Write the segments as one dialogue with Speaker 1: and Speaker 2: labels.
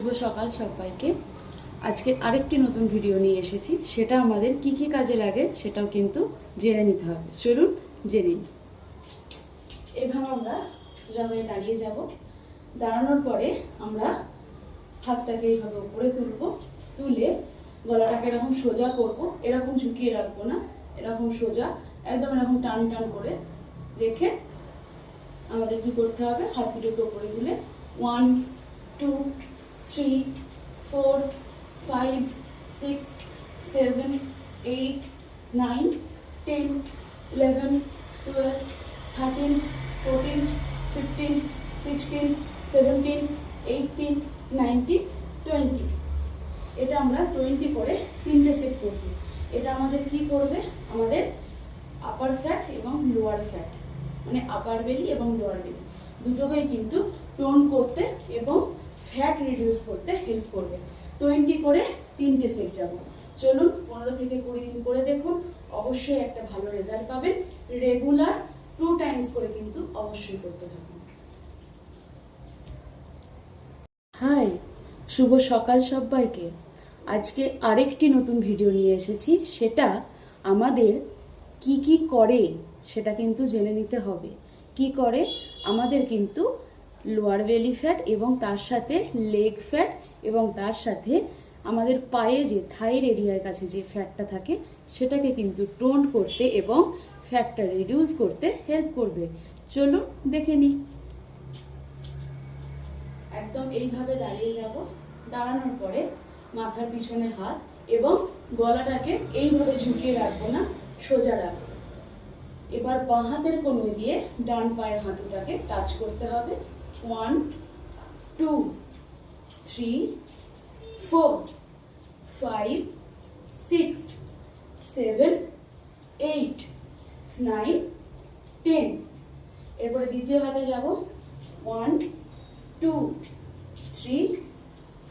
Speaker 1: শুভ সকাল সবাইকে। আজকে আরেকটি নতুন ভিডিও নিয়ে এসেছি। সেটা আমাদের কি কি কাজে লাগে সেটাও কিন্তু জেনে নিতে হবে। চলুন জেনে নিই। এভাবে আমরা সোজা হয়ে দাঁড়িয়ে যাব। দাঁড়ানোর পরে আমরা হাতটাকে এইভাবে উপরে তুলব, তুলে গলাটাকে এরকম সোজা করব, এরকম ঝুঁকিয়ে রাখবো না, এরকম সোজা একদম এরকম টান টান করে রেখে আমাদের কি করতে হবে, হাত দুটোকে উপরে তুলে 1 2 3 4 5 6 7 8 9 10 11 12 13 14 15 16 17 18 19 20। এটা আমরা 20 করে তিনটে সেট করব। এটা আমাদের কি করবে, আমাদের আপার ফ্যাট এবং লোয়ার ফ্যাট, মানে আপার বেলি এবং লোয়ার বেলি দুটোকেই কিন্তু টোন করতে এবং ফ্যাট রিডিউস করতে হেল্প করবে। 20 করে তিনটে সেট যাব। চলুন 15 থেকে 20 দিন করে দেখুন, অবশ্যই একটা ভালো রেজাল্ট পাবেন। রেগুলার 2 টাইমস করে কিন্তু অবশ্যই করতে থাকুন। হাই, শুভ সকাল সবাইকে। আজকে আরেকটি নতুন ভিডিও নিয়ে এসেছি। সেটা আমাদের কি কি করে সেটা কিন্তু জেনে নিতে হবে। কি করে, আমাদের কিন্তু লোয়ার বেলি ফ্যাট এবং তার সাথে লেগ ফ্যাট এবং তার সাথে আমাদের পায়ে যে থাইর এরিয়ার কাছে যে ফ্যাটটা থাকে সেটাকে কিন্তু টোন করতে এবং ফ্যাটটা রিডিউস করতে হেল্প করবে। চলুন দেখে নিই। একদম এইভাবে দাঁড়িয়ে যাব। দাঁড়ানোর পরে মাথার পিছনে হাত এবং গলাটাকে এইভাবে ঝুঁকিয়ে রাখবো না, সোজা রাখবো। এবার বাঁ হাতের কনুই দিয়ে ডান পায়ের হাঁটুটাকে টাচ করতে হবে। 1 2 3 4 5 6 7 8 9 10। এরপরে দ্বিতীয় হাতে যাব। 1 2 3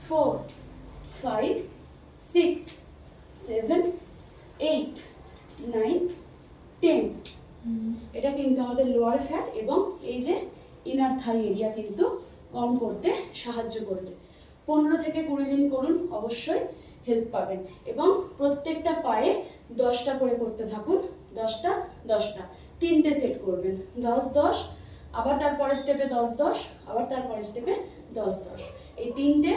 Speaker 1: 4 5 6 7 8 9 10। এটা কিন্তু আমাদের লোয়ার ফ্যাট এবং এই যে ইনার থাই এরিয়া কিন্তু কম করতে সাহায্য করবে। 15 থেকে 20 দিন করুন, অবশ্যই হেল্প পাবেন। এবং প্রত্যেকটা পায়ে 10টা করে করতে থাকুন। 10টা 10টা তিনটে সেট করবেন। 10 10, আবার তারপরের স্টেপে 10 10, আবার তারপরের স্টেপে 10 10। এই তিনটে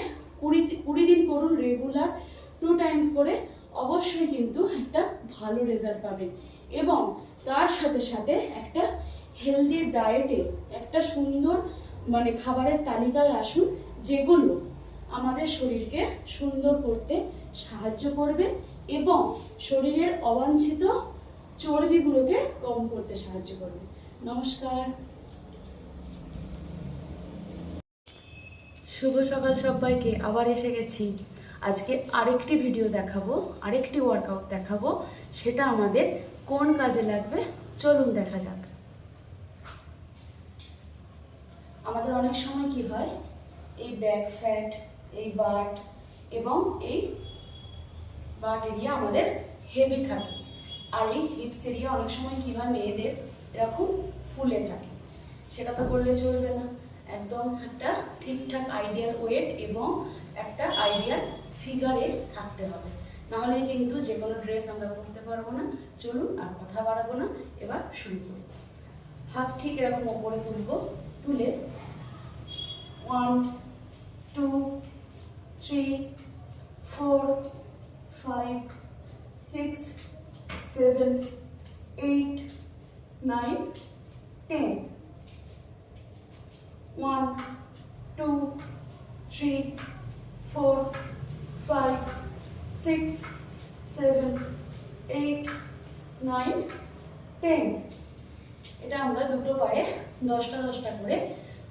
Speaker 1: 20 দিন করুন রেগুলার 2 টাইমস করে, অবশ্যই কিন্তু একটা ভালো রেজাল্ট পাবেন। এবং তার সাথে সাথে একটা হেলদি ডায়েটে একটা সুন্দর মানে খাবারের তালিকায় আসুন, যেগুলো আমাদের শরীরকে সুন্দর করতে সাহায্য করবে এবং শরীরের অবাঞ্ছিত চর্বিগুলোকে কম করতে সাহায্য করবে। নমস্কার, শুভ সকাল সবাইকে। আবার এসে গেছি। আজকে আরেকটি ভিডিও দেখাবো, আরেকটি ওয়ার্কআউট দেখাবো। সেটা আমাদের কোন কাজে লাগবে চলুন দেখা যাক। আমাদের অনেক সময় কি হয়, এই ব্যাক ফ্যাট, এই বাট এবং এই বাট এরিয়া আমাদের হেভি থাকে। আর এই হিপস এরিয়া অনেক সময় কি হয়, মেয়েদের এরকম ফুলে থাকে। সেটা তো করলে চলবে না। একদম একটা ঠিকঠাক আইডিয়াল ওয়েট এবং একটা আইডিয়াল ফিগারে থাকতে হবে, নাহলে কিন্তু যে কোনো ড্রেস আমরা পরতে পারবো না। চলুন আর কথা বাড়াবো না, এবার শুরু করি। হাত ঠিক এরকম ওপরে তুলবো, তুলে 1 2 3 4 5 6 7 8 9 10। 1 2 3 4 5 6 7 8 9 10। এটা আমরা দুটো পায়ে 10টা 10টা করে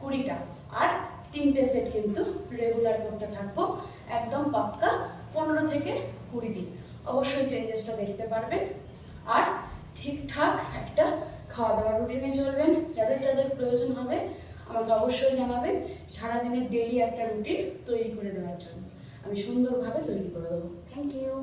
Speaker 1: 20টা আর তিনটে সেট কিন্তু রেগুলার করতে থাকবো। একদম পাক্কা 15 থেকে 20 দিন। অবশ্যই চেঞ্জেসটা দেখতে পারবেন। আর ঠিকঠাক একটা খাওয়া দাওয়ার রুটিনে চলবেন। যাদের যাদের প্রয়োজন হবে আমাকে অবশ্যই জানাবেন, সারাদিনের ডেলি একটা রুটিন তৈরি করে দেওয়ার জন্য। আমি সুন্দরভাবে তৈরি করে দেবো। Thank you.